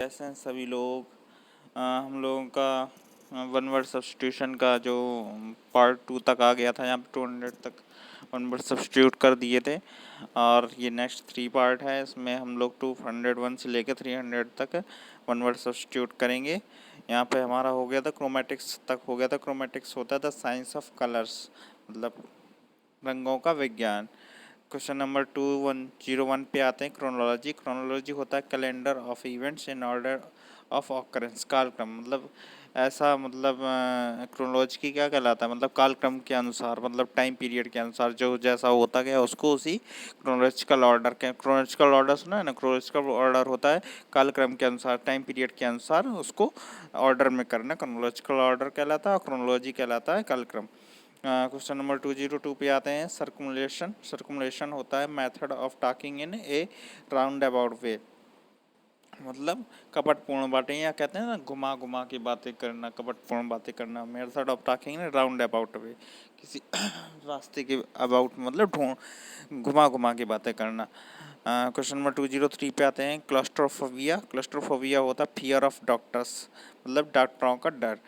कैसे हैं सभी लोग। हम लोगों का वन वर्ड सब्स्टिट्यूशन का जो पार्ट 2 तक आ गया था। यहाँ पे 200 तक वन वर्ड सब्स्टिट्यूट कर दिए थे और ये नेक्स्ट 3 पार्ट है। इसमें हम लोग 201 से लेकर 300 तक वन वर्ड सब्स्टिट्यूट करेंगे। यहाँ पे हमारा हो गया था क्रोमेटिक्स तक हो गया था। क्रोमेटिक्स होता था साइंस ऑफ कलर्स, मतलब रंगों का विज्ञान। क्वेश्चन नंबर 2101 पे आते हैं क्रोनोलॉजी। क्रोनोलॉजी होता है calendar of events in order of occurrence, कालक्रम। मतलब ऐसा मतलब क्रोनोलॉजी की क्या कहलाता है, मतलब कालक्रम के अनुसार, मतलब टाइम पीरियड के अनुसार जो जैसा होता गया उसको उसी क्रोनोलॉजिकल ऑर्डर के। क्रोनोलॉजिकल ऑर्डर सुना है ना, क्रोनोलॉजिकल ऑर्डर होता है कालक्रम के अनुसार, टाइम पीरियड के अनुसार उसको ऑर्डर में करना क्रोनोलॉजिकल ऑर्डर कहलाता है और क्रोनोलॉजी कहलाता है कालक्रम। क्वेश्चन नंबर 202 पे आते हैं सर्कुमुलेशन। सर्कुमुलेशन होता है method of talking in a round about way, मतलब कपटपूर्ण बातें, या कहते हैं ना घुमा घुमा के बातें करना, कपटपूर्ण बातें करना। Method of talking in round about way, किसी रास्ते के अबाउट मतलब ढूंढ घुमा घुमा के बातें करना। क्वेश्चन नंबर 203 पे आते हैं क्लस्ट्रोफोबिया। क्लस्ट्रोफोबिया होता है फियर ऑफ डॉक्टर्स, मतलब डॉक्टरों का डर।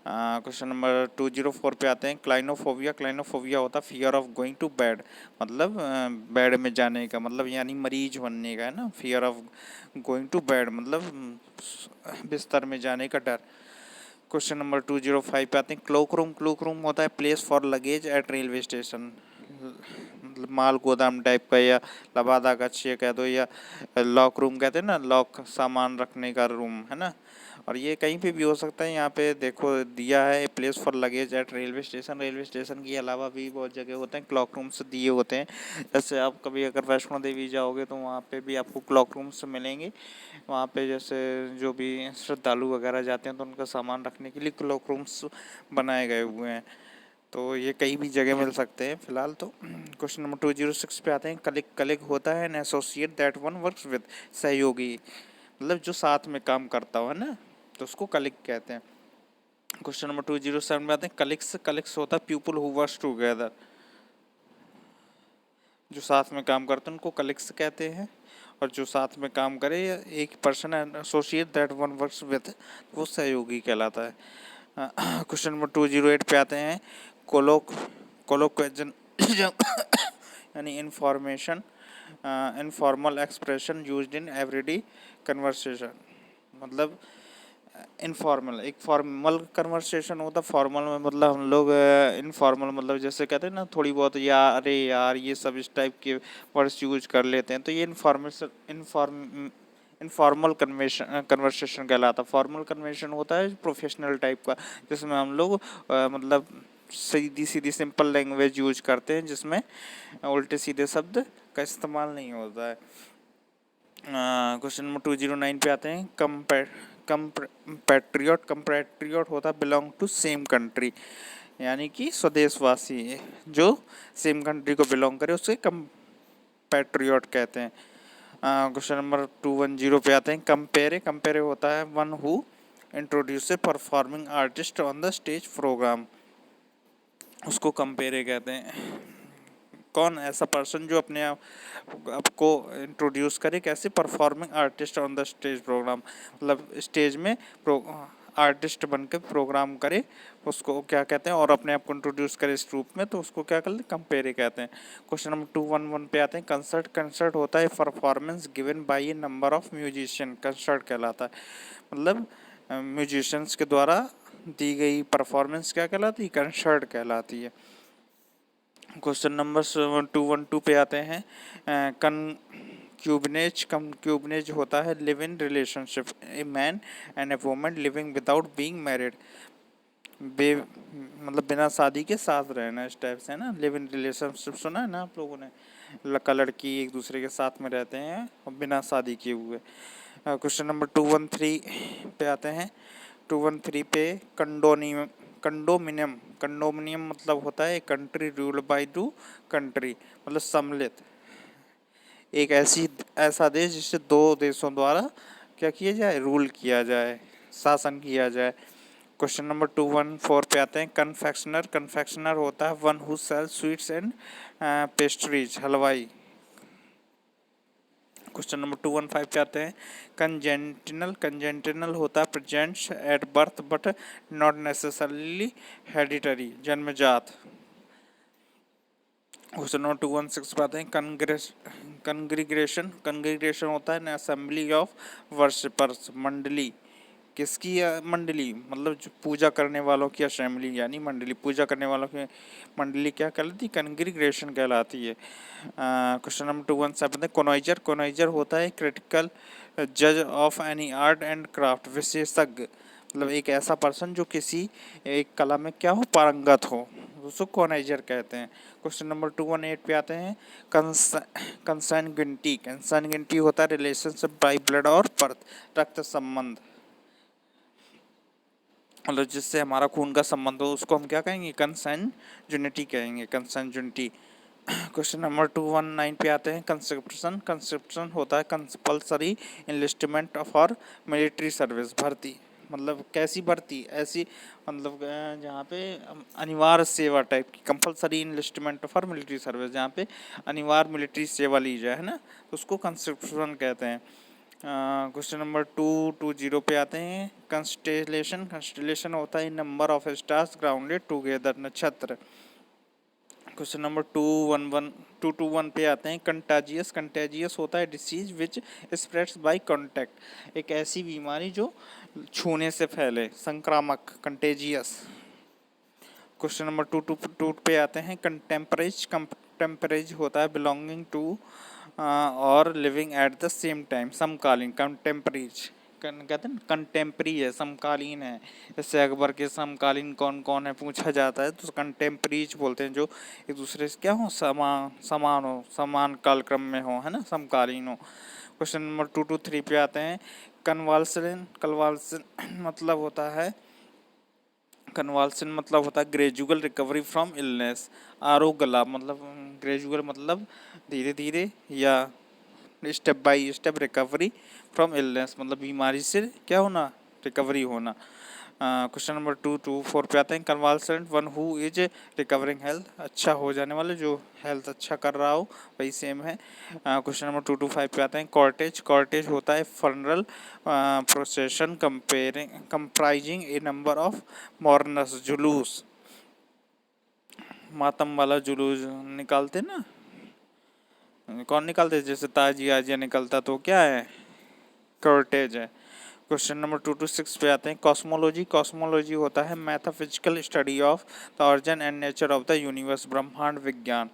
क्वेश्चन नंबर 204 पे आते हैं क्लाइनोफोबिया। क्लाइनोफोबिया होता है fear of going to bed, मतलब बेड में जाने का, मतलब यानी मरीज बनने का है ना। Fear of going to bed मतलब बिस्तर में जाने का डर। क्वेश्चन नंबर 205 पे आते हैं क्लोक रूम। क्लोक रूम होता है place for luggage eight railway station, मतलब माल गोदाम टाइप का, या लबादा कच्चे कह दो, या लॉक रूम कहते हैं ना, लॉक सामान रखने का रूम है ना। और ये कहीं पे भी हो सकता है। यहाँ पे देखो दिया है place for luggage eight railway station. Railway station के अलावा भी बहुत जगह होते हैं क्लॉक रूम्स दिए होते हैं। जैसे आप कभी अगर वैष्णो देवी जाओगे तो वहाँ पे भी आपको क्लॉक रूम्स मिलेंगे। वहाँ पे जैसे जो भी श्रद्धालु वगैरह जाते हैं तो उनका सामान रखने के लिए क्लॉक रूम्स बनाए गए हुए हैं। तो ये कहीं भी जगह मिल सकते हैं फिलहाल तो। क्वेश्चन नंबर 206 पे आते हैं कलिग। कलिग होता है an associate that one works with, सहयोगी, मतलब जो साथ में काम करता हो है ना, तो उसको कलिग कहते हैं। क्वेश्चन नंबर 207 में आते हैं कलिग्स। कलिग्स होता है पीपल हु वर्क्स टुगेदर, जो साथ में काम करते हैं उनको कलिग्स कहते हैं। और जो साथ में काम करे, एक person associate that one works with, वो सहयोगी कहलाता है। क्वेश्चन नंबर 208 पे आते हैं कोलोक। कोलोक्वेजन यानी information, informal expression used in everyday conversation, मतलब इनफॉर्मल। एक फॉर्मल कन्वर्सेशन होता है, फॉर्मल में मतलब हम लोग इनफॉर्मल मतलब जैसे कहते हैं ना थोड़ी बहुत यार, अरे यार, ये सब इस टाइप के वर्ड्स यूज कर लेते हैं। तो ये इनफॉर्मल कन्वर्सेशन कहलाता है। फॉर्मल कन्वर्सेशन होता है प्रोफेशनल टाइप का, जिसमें हम लोग मतलब सीधी सीधी सिंपल लैंग्वेज यूज करते हैं, जिसमें उल्टे सीधे शब्द का इस्तेमाल नहीं होता है। क्वेश्चन नंबर 209 पे आते हैं कंपैट्रियट। कंपैट्रियट होता है बिलोंग टू सेम कंट्री, यानी कि स्वदेशवासी, जो सेम कंट्री को बिलोंग करे उसे कंपैट्रियट कहते हैं। क्वेश्चन नंबर 210 पे आते हैं कंपेरे। कंपेरे होता है one who introduce a performing artist on the stage programme, उसको कंपेरे कहते हैं। कौन ऐसा पर्सन जो अपने आपको इंट्रोड्यूस करे कैसे, performing artist on the stage programme, मतलब स्टेज में आर्टिस्ट बन के प्रोग्राम करे, उसको क्या कहते हैं। और अपने आप को इंट्रोड्यूस करे इस रूप में, तो उसको क्या कहते हैं, कंपेरे कहते हैं। क्वेश्चन नंबर 211 पे आते हैं कंसर्ट। कंसर्ट होता है performance given by A number of musician, concert कहलाता है। मतलब म्यूजिशियंस के द्वारा दी गई परफॉर्मेंस क्या कहलाती है, कंसर्ट कहलाती है। क्वेश्चन नंबर 212 पे आते हैं कंक्यूबनेज। कंक्यूबनेज होता है live in relationship, a man and a woman living without being married, मतलब बिना शादी के साथ रहना, इस टाइप से है ना। लिव इन रिलेशनशिप सुना है ना आप लोगों ने, लड़का लड़की एक दूसरे के साथ में रहते हैं और बिना शादी किए हुए। क्वेश्चन नंबर 213 पे आते हैं 213 पे कंडोनियम। कंडोमिनियम। कंडोमिनियम मतलब होता है country ruled by two country, मतलब सम्मिलित, एक ऐसा देश जिससे दो देशों द्वारा क्या किया जाए, रूल किया जाए, शासन किया जाए। क्वेश्चन नंबर 214 पे आते हैं कन्फेक्शनर। कन्फेक्शनर होता है one who sell sweets and pastries, हलवाई। क्वेश्चन नंबर 215 पे आते हैं। कंजेंटिनल होता है presents at birth but not necessarily hereditary, जन्मजात। क्वेश्चन नंबर 216 पे आते हैं। कंग्रीग्रेशन होता है असेंबली ऑफ वर्शिपर्स, मंडली। किसकी मंडली, मतलब जो पूजा करने वालों की असेंबली यानी मंडली, पूजा करने वालों की मंडली क्या कहलाती है? कंग्रीग्रेशन कहलाती है। क्वेश्चन नंबर 217 है। कोनाइजर होता है क्रिटिकल जज of any art and craft, विशेषज्ञ, मतलब एक ऐसा पर्सन जो किसी एक कला में क्या हो, पारंगत हो, उसको कोनाइजर कहते हैं। क्वेश्चन नंबर 218 पे आते हैं। कंसैंग्विनिटी होता है रिलेशनशिप बाय ब्लड और बर्थ, रक्त संबंध, मतलब जिससे हमारा खून का संबंध हो उसको हम क्या कहेंगे? कंसैंग्विनिटी कहेंगे, कंसैंग्विनिटी। क्वेश्चन नंबर 219 पे आते हैं। कंस्क्रिप्शन होता है compulsory enlistment for military service, भर्ती, मतलब कैसी भर्ती? ऐसी मतलब जहाँ पे अनिवार्य सेवा टाइप की, compulsory enlistment for military service, जहाँ पे अनिवार्य मिलिट्री सेवा ली जाए, है ना, तो उसको कंस्क्रिप्शन कहते हैं। क्वेश्चन नंबर 220 पे आते हैं। कंस्टेलेशन होता है number of stars grounded together, नक्षत्र। क्वेश्चन नंबर 221 पे आते हैं। कंटेजियस होता है disease which spreads by contact, एक ऐसी बीमारी जो छूने से फैले, संक्रामक, कंटेजियस। क्वेश्चन नंबर 222 पे आते हैं। कंटेम्परेज होता है बिलोंगिंग टू और living at the same time, समकालीन, कंटेम्परेज कहते हैं, कंटेम्परी है, समकालीन है। जैसे अकबर के समकालीन कौन कौन है पूछा जाता है तो कंटेम्परीज बोलते हैं, जो एक दूसरे से क्या हो, समान हो, समान कालक्रम में हो, है ना, समकालीन हो। क्वेश्चन नंबर 223 पे आते हैं। कन्वाल्सन मतलब होता है, कन्वाल्सन मतलब होता है ग्रेजुअल रिकवरी फ्रॉम इलनेस, आरोग्य लाभ, मतलब ग्रेजुअल मतलब धीरे धीरे या step by step recovery from illness, मतलब बीमारी से क्या होना, रिकवरी होना। क्वेश्चन नंबर 224 पे आते हैं। Convalescent one who is recovering health, अच्छा हो जाने वाले, जो हेल्थ अच्छा कर रहा हो, वही सेम है। क्वेश्चन नंबर 225 पे आते हैं। कॉर्टेज होता है funeral procession comprising a number of mourners, जुलूस, मातम वाला जुलूस निकालते ना, कौन निकालते? जैसे ताजिया आजिया निकलता तो क्या है, कॉर्टेज है। क्वेश्चन नंबर 226 पे आते हैं। कॉस्मोलॉजी होता है metaphysical study of the origin and nature of the universe, ब्रह्मांड विज्ञान,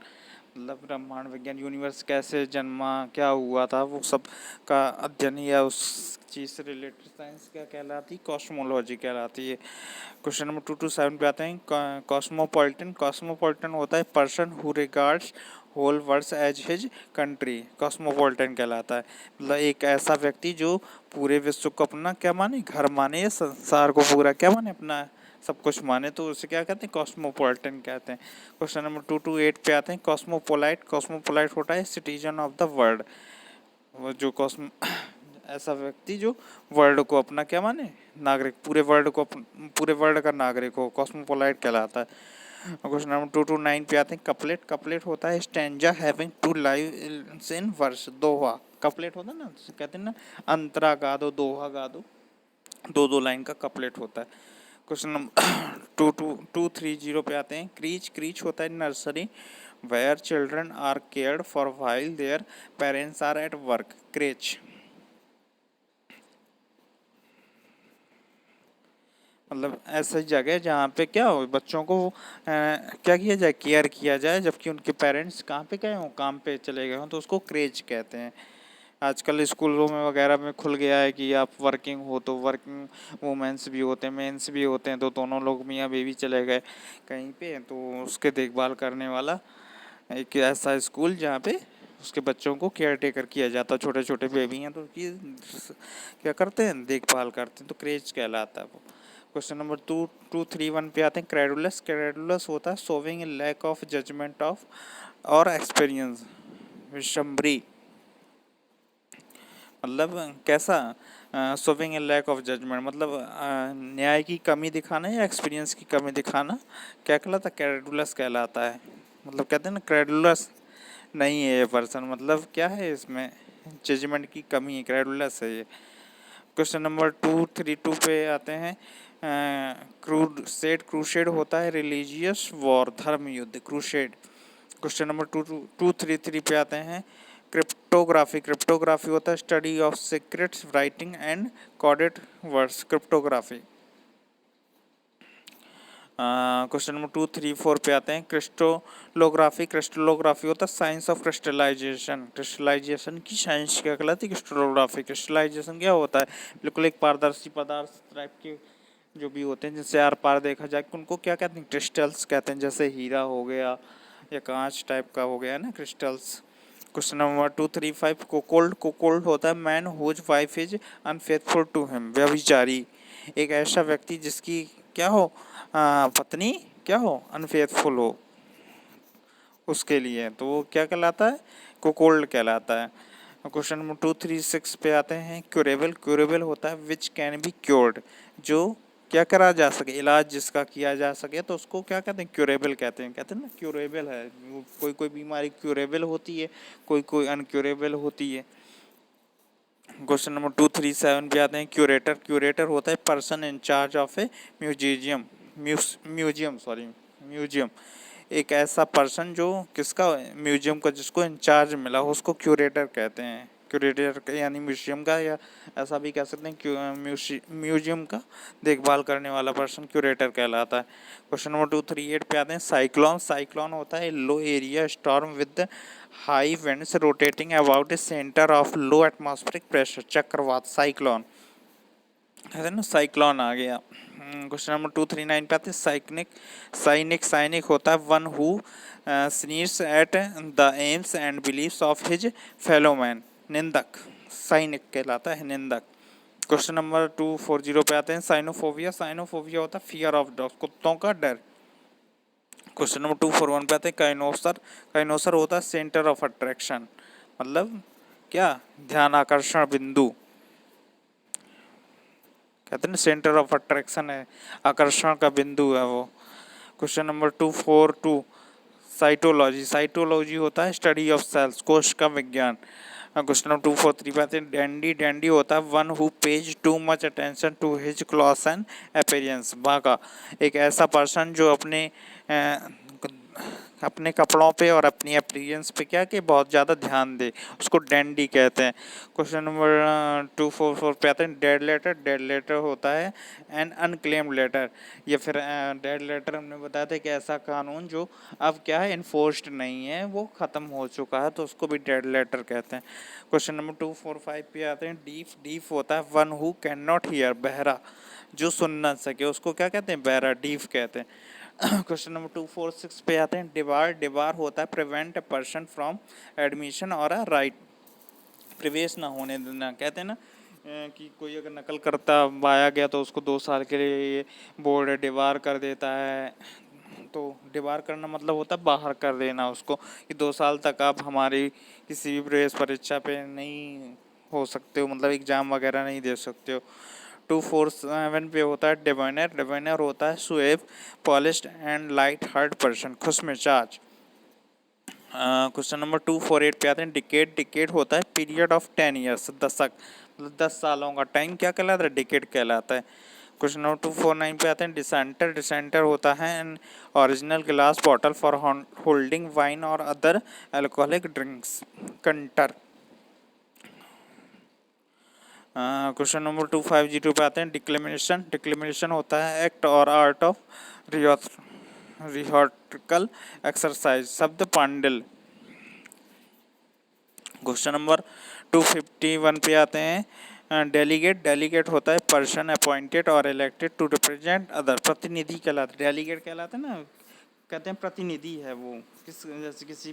मतलब ब्रह्मांड विज्ञान, यूनिवर्स कैसे जन्मा, क्या हुआ था, वो सब का अध्ययन या उस चीज़ से रिलेटेड साइंस क्या कहलाती, कॉस्मोलॉजी कहलाती है। क्वेश्चन नंबर 227 पे आते हैं। कॉस्मोपॉलिटन होता है person who regards whole world as his country, cosmopolitan कहलाता है, मतलब एक ऐसा व्यक्ति जो पूरे विश्व को अपना क्या माने, घर माने, या संसार को पूरा क्या माने, अपना सब कुछ माने, तो उसे क्या कहते हैं, कॉस्मोपॉलिटन कहते हैं। क्वेश्चन नंबर 228 पे आते हैं। कॉस्मोपोलाइट होता है सिटीजन ऑफ द वर्ल्ड, वो जो ऐसा व्यक्ति जो वर्ल्ड को अपना क्या माने, नागरिक, पूरे वर्ल्ड का नागरिक हो, कॉस्मोपोलाइट कहलाता है। क्वेश्चन नंबर 229 पे आते हैं। कपलेट होता है stanza having two lines in verse, दोहा, कपलेट होता है ना, कहते हैं ना, अंतरा गा दो, दोहा गा दो, दो लाइन का कपलेट होता है। क्वेश्चन नंबर 230 पे आते हैं। क्रीच होता है nursery where children are cared for while their parents are at work, creche, मतलब ऐसी जगह जहाँ पे क्या हो, बच्चों को क्या किया जाए, केयर किया जाए, जबकि उनके पेरेंट्स कहाँ पे गए हों, काम पे चले गए हों, तो उसको क्रेच कहते हैं। आजकल स्कूलों में वगैरह में खुल गया है कि आप वर्किंग हो तो वर्किंग वुमेंस भी होते हैं, मेंस भी होते हैं, तो दोनों लोग मियाँ बीवी चले गए कहीं पे, तो उसके देखभाल करने वाला एक ऐसा स्कूल जहाँ पे उसके बच्चों को केयर टेकर किया जाता है, छोटे छोटे बेबी हैं तो उसकी क्या करते हैं, देखभाल करते हैं, तो क्रेज कहलाता है वो। क्वेश्चन नंबर 231 पे आते हैं। क्रेडुलस होता है showing a lack of judgement of और एक्सपीरियंस, विशंबरी, मतलब कैसा, showing a lack of judgement, मतलब न्याय की कमी दिखाना या एक्सपीरियंस की कमी दिखाना, क्या कहलाता, क्रेडुलस कहलाता है। मतलब कहते हैं ना क्रेडुलस नहीं है ये पर्सन, मतलब क्या है इसमें, जजमेंट की कमी है, क्रेडुलस है ये। क्वेश्चन नंबर 232 पे आते हैं। क्रूसेड होता है रिलीजियस वॉर, धर्म युद्ध, क्रूसेड। क्वेश्चन नंबर 233 पे आते हैं। क्रिप्टोग्राफी होता है study of secrets writing and coded words, cryptography. Question number 234 पे आते हैं। क्रिस्टलोग्राफी होता है साइंस ऑफ क्रिस्टलाइजेशन की साइंस क्या कहलाती है? क्रिस्टलाइजेशन क्या होता है? बिल्कुल एक पारदर्शी पदार्थ टाइप के जो भी होते हैं जिनसे आर पार देखा जाए, उनको क्या कहते हैं? क्रिस्टल्स कहते हैं। जैसे हीरा हो गया या कांच टाइप का हो गया ना, क्रिस्टल्स। क्वेश्चन नंबर 235 कोकोल्ड होता है man whose wife is unfaithful to him, व्यभिचारी। एक ऐसा व्यक्ति जिसकी क्या हो, पत्नी क्या हो, अनफेथफुल हो उसके लिए, तो वो क्या कहलाता है? कोकोल्ड कहलाता है। क्वेश्चन नंबर 236 पे आते हैं। क्यूरेबल होता है विच कैन बी क्योर्ड, जो क्या करा जा सके, इलाज जिसका किया जा सके, तो उसको क्या कहते हैं? क्यूरेबल कहते हैं ना, क्यूरेबल है। कोई कोई बीमारी क्यूरेबल होती है, कोई कोई अनक्यूरेबल होती है। क्वेश्चन नंबर 237 पे आते हैं। क्यूरेटर होता है person in charge of A museum. एक ऐसा पर्सन जो किसका, म्यूजियम का, जिसको इंचार्ज मिला हो उसको क्यूरेटर कहते हैं। क्यूरेटर यानी म्यूजियम का, या ऐसा भी कह सकते हैं म्यूजियम का देखभाल करने वाला पर्सन क्यूरेटर कहलाता है। क्वेश्चन नंबर 238 पे आते हैं। साइक्लोन होता है low area storm with high winds rotating about a centre of low atmospheric pressure, चक्रवात, साइक्लोन कहते हैं ना, साइक्लोन आ गया। क्वेश्चन नंबर 239 पे आते हैं। साइनिक होता है one who sneers at the aims and believes of his fellow man, निंदक, साइनिक कहलाता है, निंदक। क्वेश्चन नंबर 240 पे आते हैं। साइनोफोबिया होता है फियर ऑफ डॉग्स, कुत्तों का डर। क्वेश्चन नंबर 241 पे आते हैं। काइनोसर होता है सेंटर ऑफ अट्रैक्शन, मतलब क्या, ध्यान आकर्षण बिंदु कहते हैं ना, सेंटर ऑफ अट्रैक्शन है, आकर्षण का बिंदु है वो। क्वेश्चन नंबर 242 साइटोलॉजी होता है स्टडी ऑफ सेल्स, कोश का विज्ञान। क्वेश्चन नंबर 243 पे आते हैं। डैंडी होता है one who pays too much attention to his clothes and appearance, बाका, एक ऐसा पर्सन जो अपने कपड़ों पे और अपनी अपीयरेंस पे क्या कि बहुत ज़्यादा ध्यान दे, उसको डैंडी कहते हैं। क्वेश्चन नंबर 244 पे आते हैं। डेड लेटर होता है एन अनक्लेम्ड लेटर, या फिर डेड लेटर हमने बताया था कि ऐसा कानून जो अब क्या है, इन्फोर्स्ड नहीं है, वो ख़त्म हो चुका है, तो उसको भी डेड लेटर कहते हैं। क्वेश्चन नंबर 245 पे आते हैं। डीफ होता है one who can not here, बहरा, जो सुन ना सके, उसको क्या कहते हैं? बहरा, डीफ कहते हैं। क्वेश्चन नंबर 246 पे आते हैं। डिबार होता है prevent a person from admission और अ राइट, प्रवेश ना होने देना, कहते हैं ना कि कोई अगर नकल करता पाया गया तो उसको 2 साल के लिए बोर्ड डिबार कर देता है। तो डिबार करना मतलब होता है बाहर कर देना उसको, कि 2 साल तक आप हमारी किसी भी प्रवेश परीक्षा पे नहीं हो सकते हो, मतलब एग्ज़ाम वगैरह नहीं दे सकते हो। 247 पे होता है डिवाइनर होता है suave, polished and light heart person, खुश मिजाज। क्वेश्चन नंबर 248 पे आते हैं। डिकेड होता है पीरियड ऑफ 10 ईयर्स, दशक, मतलब 10 सालों का टाइम क्या कहलाता है? डिकेड कहलाता है। क्वेश्चन नंबर 249 पे आते हैं। डिसेंटर होता है an original glass bottle for holding wine और अदर अल्कोहलिक ड्रिंक्स, कंटर। क्वेश्चन नंबर 252 पे आते हैं। डिक्लेमेशन होता है एक्ट और आर्ट ऑफ रिहॉर्टिकल एक्सरसाइज, शब्द पांडिल। क्वेश्चन नंबर 251 पे आते हैं। डेलीगेट होता है पर्सन अपॉइंटेड और इलेक्टेड टू रिप्रेजेंट अदर, प्रतिनिधि कहलाते, डेलीगेट कहलाते हैं ना, कहते हैं प्रतिनिधि है वो, जैसे किसी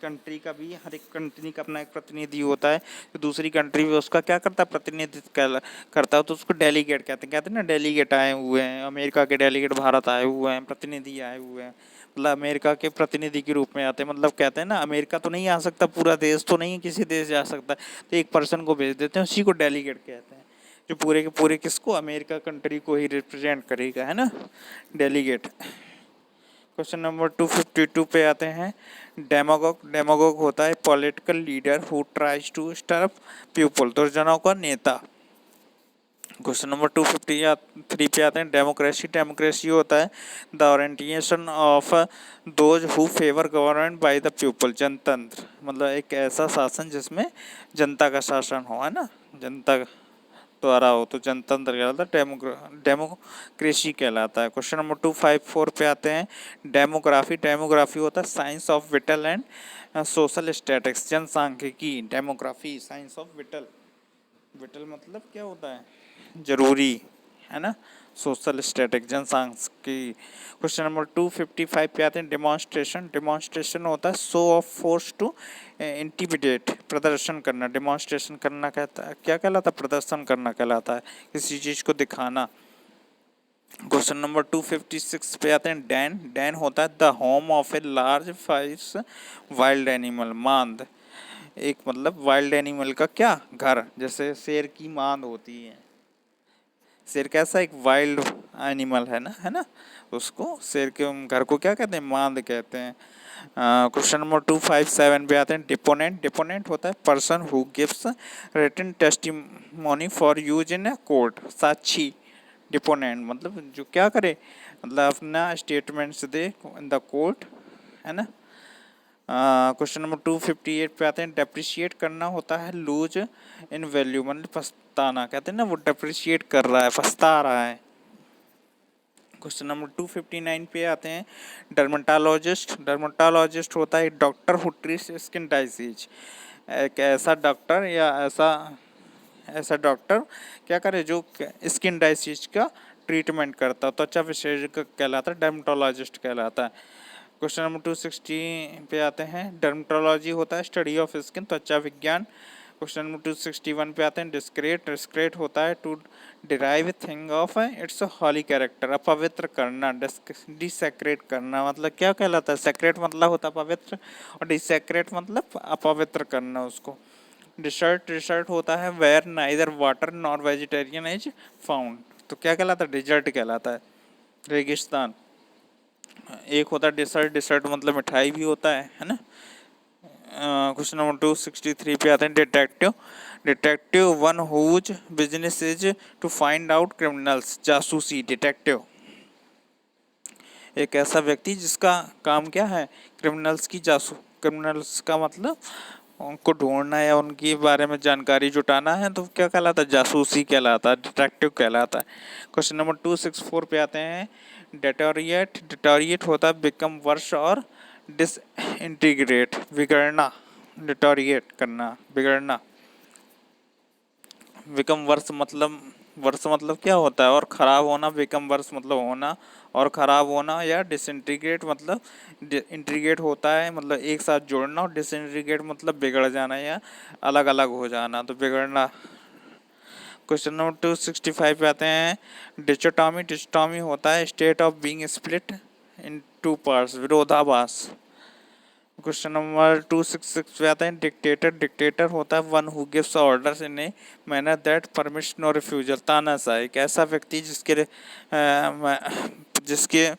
कंट्री का भी, हर एक कंट्री का अपना एक प्रतिनिधि होता है, तो दूसरी कंट्री में उसका क्या करता है? प्रतिनिधित्व करता है, तो उसको डेलीगेट कहते हैं ना, डेलीगेट आए हुए हैं, अमेरिका के डेलीगेट भारत आए हुए हैं, प्रतिनिधि आए हुए हैं, मतलब अमेरिका के प्रतिनिधि के रूप में आते हैं। मतलब कहते हैं ना, अमेरिका तो नहीं आ सकता, पूरा देश तो नहीं किसी देश जा सकता, तो एक पर्सन को भेज देते हैं, उसी को डेलीगेट कहते हैं, जो पूरे के पूरे किसको, अमेरिका कंट्री को ही रिप्रेजेंट करेगा, है ना, डेलीगेट। क्वेश्चन नंबर 252 पे आते हैं। डेमागोग, डेमागोग होता है political leader who tries to stir people, तो जनों का नेता। क्वेश्चन नंबर 253 पे आते हैं। डेमोक्रेसी, डेमोक्रेसी होता है the orientation of those who favour government by the people, जनतंत्र मतलब एक ऐसा शासन जिसमें जनता का शासन हो, है ना, जनता द्वारा हो, तो जनतंत्र कहलाता है, डेमोक्रेसी कहलाता है। क्वेश्चन नंबर 254 पे आते हैं। डेमोग्राफी, डेमोग्राफी होता है science of vital and social statistics, जनसांख्यिकी। Demography science of vital, vital मतलब क्या होता है, जरूरी, है ना, सोशल स्टैटिक, जनसांख्यिकी। क्वेश्चन नंबर 255 पे आते हैं। डेमोन्स्ट्रेशन, डेमोन्स्ट्रेशन होता है show of force to intimidate, प्रदर्शन करना। डेमोन्स्ट्रेशन करना कहता है, क्या कहलाता है, प्रदर्शन करना कहलाता है, किसी चीज को दिखाना। क्वेश्चन नंबर 256 पे आते हैं। डैन, डैन होता है the home of a large fierce wild animal, मांद एक मतलब वाइल्ड एनिमल का क्या, घर, जैसे शेर की मांद होती है। शेर कैसा एक वाइल्ड एनिमल है ना, है ना, उसको शेर के घर को क्या कहते हैं, मांद कहते हैं। क्वेश्चन नंबर 257 पे आते हैं। डिपोनेंट, डिपोनेंट होता है person who gives written testimony for use in court, साक्षी। डिपोनेंट मतलब जो क्या करे, मतलब अपना स्टेटमेंट्स दे इन द कोर्ट, है ना। क्वेश्चन नंबर 258 पे आते हैं। डेप्रिशिएट करना होता है लूज इन वैल्यू, मतलब पछताना, कहते हैं ना वो डेप्रिशिएट कर रहा है, पछता रहा है। क्वेश्चन नंबर 259 पे आते हैं। डर्मेटोलॉजिस्ट, डर्मेटोलॉजिस्ट होता है doctor who treats skin disease, एक ऐसा डॉक्टर या ऐसा ऐसा डॉक्टर क्या करे जो स्किन डिजीज का ट्रीटमेंट करता है, त्वचा विशेषज्ञ कहलाता है, डर्मेटोलॉजिस्ट कहलाता है। क्वेश्चन नंबर 260 पे आते हैं। डर्मेटोलॉजी होता है स्टडी ऑफ स्किन, त्वचा विज्ञान। क्वेश्चन नंबर 261 पे आते हैं। डिस्क्रेट, डिस्क्रेट होता है to deprive thing of its holy character, अपवित्र करना। डिसेक्रेट करना मतलब क्या कहलाता है, सेक्रेट मतलब होता है पवित्र, और डिसेक्रेट मतलब अपवित्र करना उसको। डिसर्ट, डिसर्ट होता है where neither water nor vegetarian is found, तो क्या कहलाता है, डिजर्ट कहलाता है, रेगिस्तान। एक होता है डिसर्ट, डिसर्ट मतलब मिठाई भी होता है ना। क्वेश्चन नंबर 263 पे आते हैं। Detective, detective one whose business is to find out criminals, जासूसी, डिटेक्टिव एक ऐसा व्यक्ति जिसका काम क्या है, क्रिमिनल्स की क्रिमिनल्स का मतलब उनको ढूंढना या उनके बारे में जानकारी जुटाना है, तो क्या कहलाता है, जासूसी कहलाता है, डिटेक्टिव कहलाता है। क्वेश्चन नंबर 264 पे आते हैं। डेटोरिएट, डिटोरिएट होता है बिकम वर्ष और डिसइंटीग्रेट, बिगड़ना, डिटोरिएट करना, बिगड़ना। बिकम वर्ष मतलब क्या होता है, और ख़राब होना, बिकम वर्ष मतलब होना और ख़राब होना, या डिसइंटीग्रेट मतलब इंटीग्रेट होता है मतलब एक साथ जोड़ना, और डिसइंटीग्रेट मतलब बिगड़ जाना या अलग अलग हो जाना, तो बिगड़ना। क्वेश्चन नंबर 265 पे आते हैं। डिचोटॉमी, डिचोटॉमी होता है state of being split into parts, विरोधाभास। क्वेश्चन नंबर 266 पे आते हैं। डिक्टेटर, डिक्टेटर होता है one who gives orders in a manner that permits no refusal, तानाशाह एक ऐसा व्यक्ति जिसके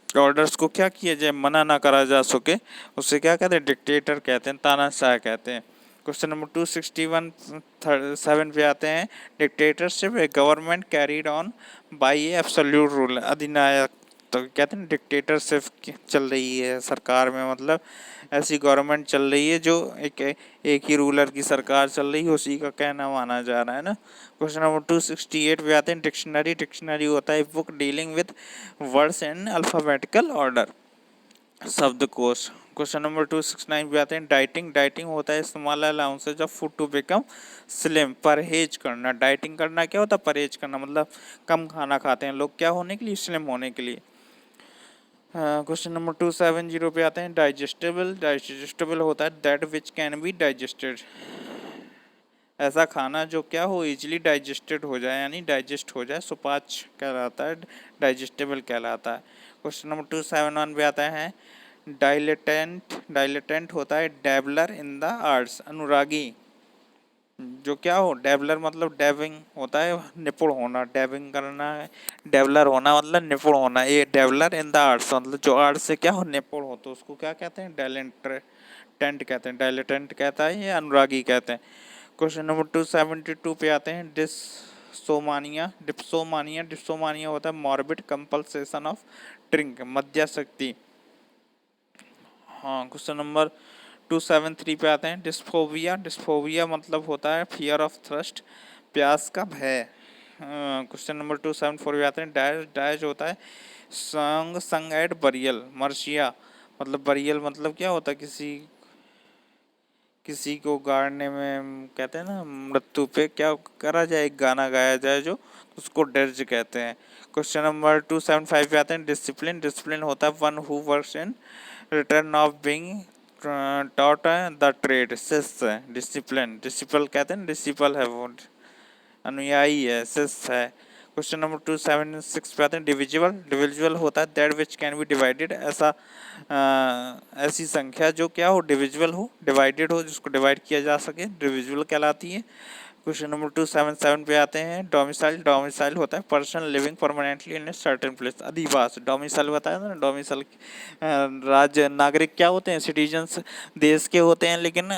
ऑर्डर्स को क्या किया जाए, मना ना करा जा सके, उसे क्या कहते हैं, डिक्टेटर कहते हैं, तानाशाह कहते हैं। क्वेश्चन नंबर 261 पे आते हैं। Dictatorship a government carried on by a absolute rule, अधिनायक, तो कहते हैं डिक्टेटरशिप चल रही है सरकार में, मतलब ऐसी गवर्नमेंट चल रही है जो एक ही रूलर की सरकार चल रही है, उसी का कहना माना जा रहा है ना। क्वेश्चन नंबर 268 पे आते हैं। डिक्शनरी, डिक्शनरी होता है book dealing with words in alphabetical order, शब्दकोश। क्वेश्चन नंबर 269 पे आते हैं। डाइटिंग, डाइटिंग होता है इस्तेमाल allowances of food to become slim, परहेज करना। डाइटिंग करना क्या होता है, परहेज करना, मतलब कम खाना खाते हैं लोग, क्या होने के लिए, स्लिम होने के लिए। क्वेश्चन नंबर 270 पे आते हैं। डाइजेस्टेबल, डाइजेस्टेबल होता है that which can be digested, ऐसा खाना जो क्या हो, इजीली डाइजेस्टेड हो जाए, यानी डाइजेस्ट हो जाए, सुपाच्य कहलाता है, डाइजेस्टेबल कहलाता है। क्वेश्चन नंबर 271 पे आता है। डाइलेटेंट, डाइलेटेंट होता है डैबलर इन द आर्ट्स, अनुरागी, जो क्या हो, डेवलर मतलब डेविंग होता है निपुण होना, डेविंग करना है, डेवलर होना मतलब निपुण होना। ये डेवलर इन द आर्ट्स मतलब जो आर्ट्स से क्या हो निपुण हो, तो उसको क्या कहते हैं, टेंट कहते हैं, डायलेटेंट कहता है या अनुरागी कहते हैं। क्वेश्चन नंबर 272 पे आते हैं, डिप्सोमानिया डिप्सोमानिया होता है मॉर्बिड कंपल्सेशन ऑफ ड्रिंक, मद्यासक्ति। हाँ, क्वेश्चन नंबर 273 पे आते हैं, डिस्फोबिया डिस्फोबिया मतलब होता है फियर ऑफ थ्रस्ट, प्यास का भय। क्वेश्चन नंबर 274 पे आते हैं, डायज डायज होता है संग एट बरियल, मर्शिया मतलब बरियल मतलब क्या होता है, किसी किसी को गाड़ने में कहते हैं ना, मृत्यु पे क्या करा जाए, एक गाना गाया जाए जो, उसको डर्ज कहते हैं। क्वेश्चन नंबर 275 पे आते हैं, डिसिप्लिन डिसिप्लिन होता है one who works in return of being taught the trade, शिष्य डिसिप्लिन, डिसिपल कहते हैं, डिसिपल है वो अनुयायी है, शिष्य है। क्वेश्चन नंबर 276 पे आते हैं, डिविजिबल डिविजिबल होता है that which can be divided, ऐसा ऐसी संख्या जो क्या हो, डिविजिबल हो, डिवाइडेड हो, जिसको डिवाइड किया जा सके, डिविजिबल कहलाती है। क्वेश्चन नंबर 277 पे आते हैं, डोमिसाइल डोमिसाइल होता है person living permanently in a certain place, अधिवास। डोमिसाइल बताया था ना, डोमिसाइल राज्य नागरिक क्या होते हैं, सिटीजन्स देश के होते हैं, लेकिन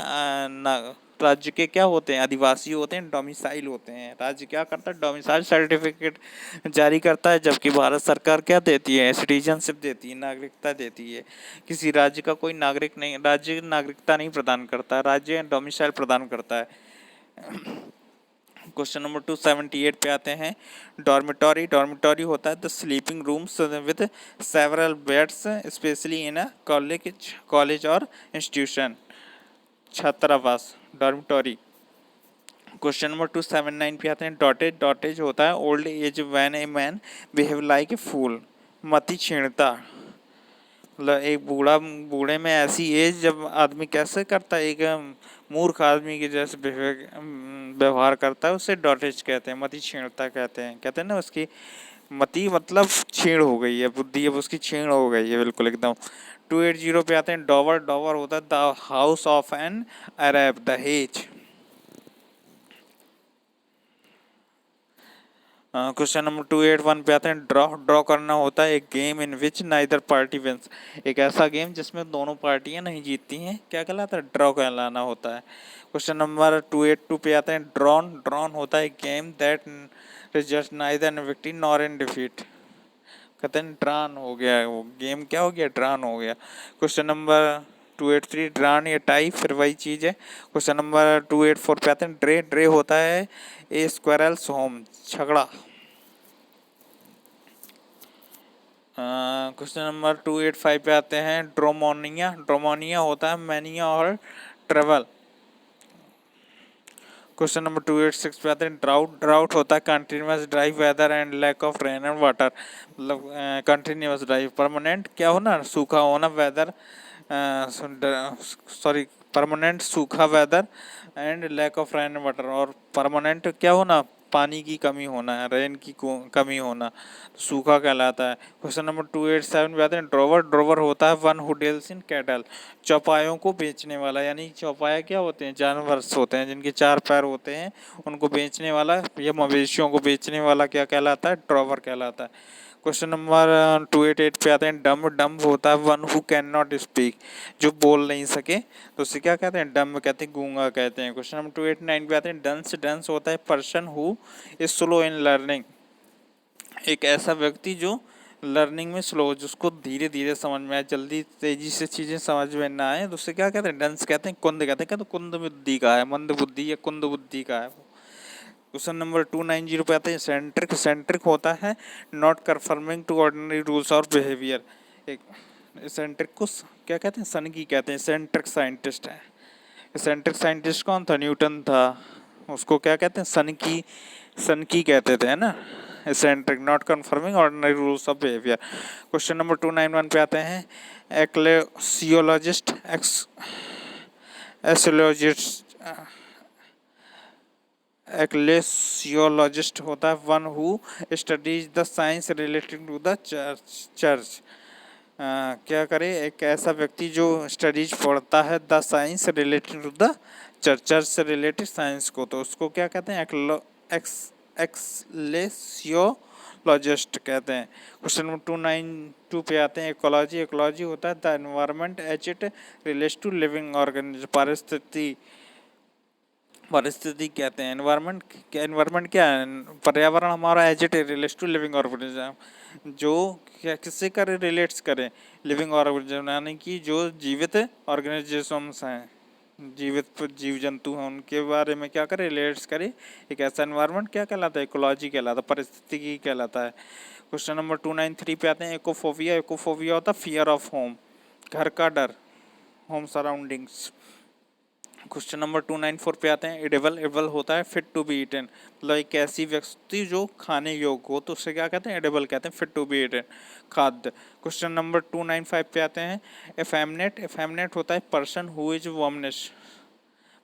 राज्य के क्या होते हैं, आदिवासी होते हैं, डोमिसाइल होते हैं। राज्य क्या करता है, डोमिसाइल सर्टिफिकेट जारी करता है, जबकि भारत सरकार क्या देती है, सिटीजनशिप देती है, नागरिकता देती है। किसी राज्य का कोई नागरिक नहीं, राज्य नागरिकता नहीं प्रदान करता, राज्य डोमिसाइल प्रदान करता है। क्वेश्चन नंबर 278 पे आते हैं, डॉर्मिटोरी डॉर्मिटोरी होता है the sleeping rooms with several beds specially in a college और इंस्टीट्यूशन, छात्रावास डॉर्मिटोरी। क्वेश्चन नंबर 279 पे आते हैं, डॉटेज डॉटेज होता है old age when a man behave like a fool, मति क्षीणता मतलब एक बूढ़े में ऐसी एज जब आदमी कैसे करता है, एक मूर्ख आदमी के जैसे व्यवहार करता है, उसे डॉटेज कहते हैं, मति क्षीणता कहते हैं ना, उसकी मति मतलब क्षीण हो गई है, बुद्धि अब उसकी क्षीण हो गई है बिल्कुल एकदम। 280 पे आते हैं, डॉवर डॉवर होता है the house of an Arab, दहेज। क्वेश्चन नंबर 281 पे आते हैं, ड्रॉ ड्रॉ करना होता है एक game in which neither party wins, एक ऐसा गेम जिसमें दोनों पार्टियां नहीं जीतती हैं, क्या कहलाता है, ड्रॉ कहलाना होता है। क्वेश्चन नंबर 282 पे आते हैं, ड्रॉन ड्रॉन होता है game that result neither in victory nor in defeat, कहते हैं ड्रॉन हो गया, वो गेम क्या हो गया, ड्रॉन हो गया। क्वेश्चन नंबर 283, ड्रॉन या टाई फिर वही चीज़ है। क्वेश्चन नंबर 284 पे आते हैं, ड्रे ड्रे होता है ए स्क्वायरल्स होम, झगड़ा। क्वेश्चन नंबर 285 पे आते हैं, ड्रोमोनिया ड्रोमोनिया होता है मैनिया और ट्रेवल। क्वेश्चन नंबर 286 पे आते हैं, ड्राउट ड्राउट होता है continuous dry weather and lack of rain and water, मतलब कंटिन्यूस ड्राई, परमानेंट क्या होना, सूखा होना, वेदर सॉरी परमानेंट सूखा weather and lack of rain and water, और परमानेंट क्या होना, पानी की कमी होना है, रेन की कमी होना, तो सूखा कहलाता है। क्वेश्चन नंबर 287 पे आते हैं, ड्रोवर ड्रोवर होता है one who deals in cattle, चौपायों को बेचने वाला, यानी चौपाया क्या होते हैं, जानवर होते हैं जिनके 4 पैर होते हैं, उनको बेचने वाला या मवेशियों को बेचने वाला क्या कहलाता है, ड्रोवर कहलाता है। क्वेश्चन नंबर 288 पे आते हैं, डम्ब डम्ब होता है one who can not speak, जो बोल नहीं सके, तो उसे क्या कहते हैं, डम्ब कहते हैं, गूंगा कहते हैं। क्वेश्चन नंबर 289 पे आते हैं, डंस डंस होता है person who is slow in learning, एक ऐसा व्यक्ति जो लर्निंग में स्लो, जिसको धीरे धीरे समझ में आए, जल्दी तेजी से चीज़ें समझ में ना आए, तो उससे क्या कहते हैं, डंस कहते हैं, कुंद कहते हैं, क्या तो कुंद बुद्धि का है, मंद बुद्धि या कुंद बुद्धि का है। क्वेश्चन नंबर 290 पे आते हैं, सेंट्रिक सेंट्रिक होता है not conforming to ordinary rules और बिहेवियर, एक सेंट्रिक को क्या कहते हैं, सनकी कहते हैं, सेंट्रिक साइंटिस्ट है। सेंट्रिक साइंटिस्ट कौन था, न्यूटन था, उसको क्या कहते हैं, सनकी कहते थे, है ना, eccentric not conforming ordinary rules of behaviour. Question number 291 पे आते हैं, एक्लेसियोलॉजिस्ट एसोलॉजिस्ट एक्लेसियोलॉजिस्ट होता है one who studies the science related to the church, क्या करे, एक ऐसा व्यक्ति जो स्टडीज पढ़ता है the science related to the चर्चा से रिलेटेड साइंस को, तो उसको क्या कहते हैं, एक्सलेसियोलॉजिस्ट कहते हैं। क्वेश्चन नंबर 292 पे आते हैं, इकोलॉजी। इकोलॉजी होता है the environment as it relates to living organism. परिस्थिति कहते हैं। एनवायरनमेंट क्या है, पर्यावरण हमारा as it relates to living organism, जो क्या किससे करे, रिलेट्स करे, लिविंग ऑर्गेनिज्म यानी कि जो जीवित ऑर्गेनिजम्स हैं, जीवित जीव जंतु हैं, उनके बारे में क्या करे, रिलेट्स करे। एक ऐसा एनवायरनमेंट क्या कहलाता है, इकोलॉजी कहलाता है, परिस्थितिकी कहलाता है। क्वेश्चन नंबर 293 पे आते हैं, इकोफोबिया। इकोफोबिया होता है फियर ऑफ होम, घर का डर, होम सराउंडिंग्स। क्वेश्चन नंबर 294 पे आते हैं, एडिबल। एडिबल होता है फिट टू बी ईटन, मतलब एक ऐसी वस्तु जो खाने योग्य हो, तो उससे क्या कहते हैं, एडिबल कहते हैं, फिट टू बी ईटन, खाद्य। क्वेश्चन नंबर 295 पे आते हैं, एफेमनेट। एफेमनेट होता है पर्सन हु इज वॉमनिश,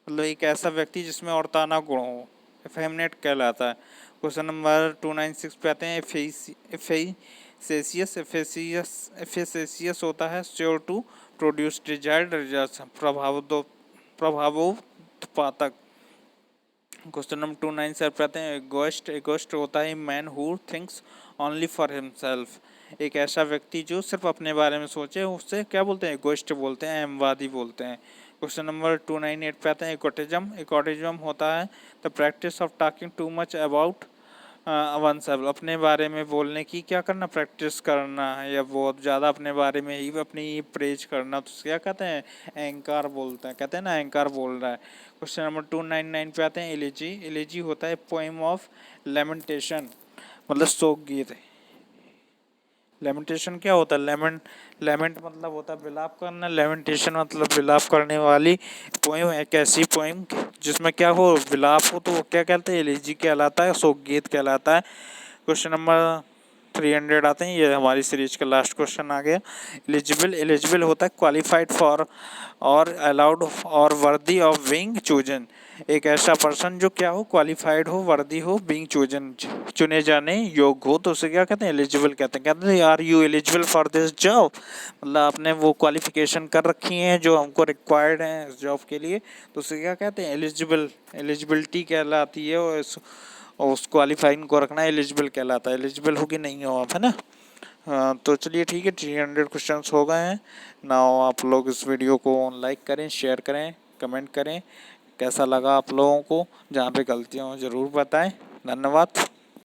मतलब एक ऐसा व्यक्ति जिसमें औरताना गुण हो, एफेमनेट कहलाता है। क्वेश्चन नंबर 296 पे आते हैं, एफेसियस। एफेसियस होता है sure to produce desired results, प्रभावोत्पादक। क्वेश्चन नंबर 297 पे आते हैं, एगोइस्ट। एगोइस्ट होता है man who thinks only for himself, एक ऐसा व्यक्ति जो सिर्फ अपने बारे में सोचे, उससे क्या बोलते हैं, एगोइस्ट बोलते हैं, अहमवादी बोलते हैं। क्वेश्चन नंबर 298 पे आते हैं, इकोटिज्म। इकोटिज्म होता है the practice of talking too much about one self, अपने बारे में बोलने की क्या करना, प्रैक्टिस करना है, या बहुत ज़्यादा अपने बारे में ही अपनी प्रेज करना, तो क्या कहते हैं, अहंकार बोलते हैं, कहते हैं ना, अहंकार बोल रहा है। क्वेश्चन नंबर 299 पे आते हैं, एलिजी। एलिजी होता है पोएम ऑफ लेमेंटेशन, मतलब शोक गीत। लेमेंटेशन क्या होता है, लेमेंट मतलब होता है विलाप करना, लेमेंटेशन मतलब विलाप करने वाली पोएम, एक ऐसी पोएम जिसमें क्या हो, विलाप हो, तो वो क्या कहते हैं, एलिजी कहलाता है, शोक गीत कहलाता है। क्वेश्चन नंबर 300 आते हैं, ये हमारी सीरीज का लास्ट क्वेश्चन आ गया। एलिजिबल। एलिजिबल होता है क्वालिफाइड फॉर और अलाउड और वर्दी ऑफ बीइंग चूजन, एक ऐसा पर्सन जो क्या हो, क्वालिफाइड हो, वर्दी हो, बीइंग चूजन, चुने जाने योग्य हो, तो उसे क्या कहते हैं, एलिजिबल कहते हैं। Are you eligible for this job, मतलब आपने वो क्वालिफिकेशन कर रखी है जो हमको रिक्वायर्ड है इस जॉब के लिए, तो उसे क्या कहते हैं, एलिजिबल। एलिजिबिलिटी कहलाती है, और उस क्वालिफाइंग को रखना एलिजिबल कहलाता है। एलिजिबल हो कि नहीं हो आप, है ना। हाँ, तो चलिए ठीक है, 300 क्वेश्चंस हो गए हैं ना। आप लोग इस वीडियो को लाइक करें, शेयर करें, कमेंट करें, कैसा लगा आप लोगों को, जहाँ पे गलतियाँ हो ज़रूर बताएं। धन्यवाद।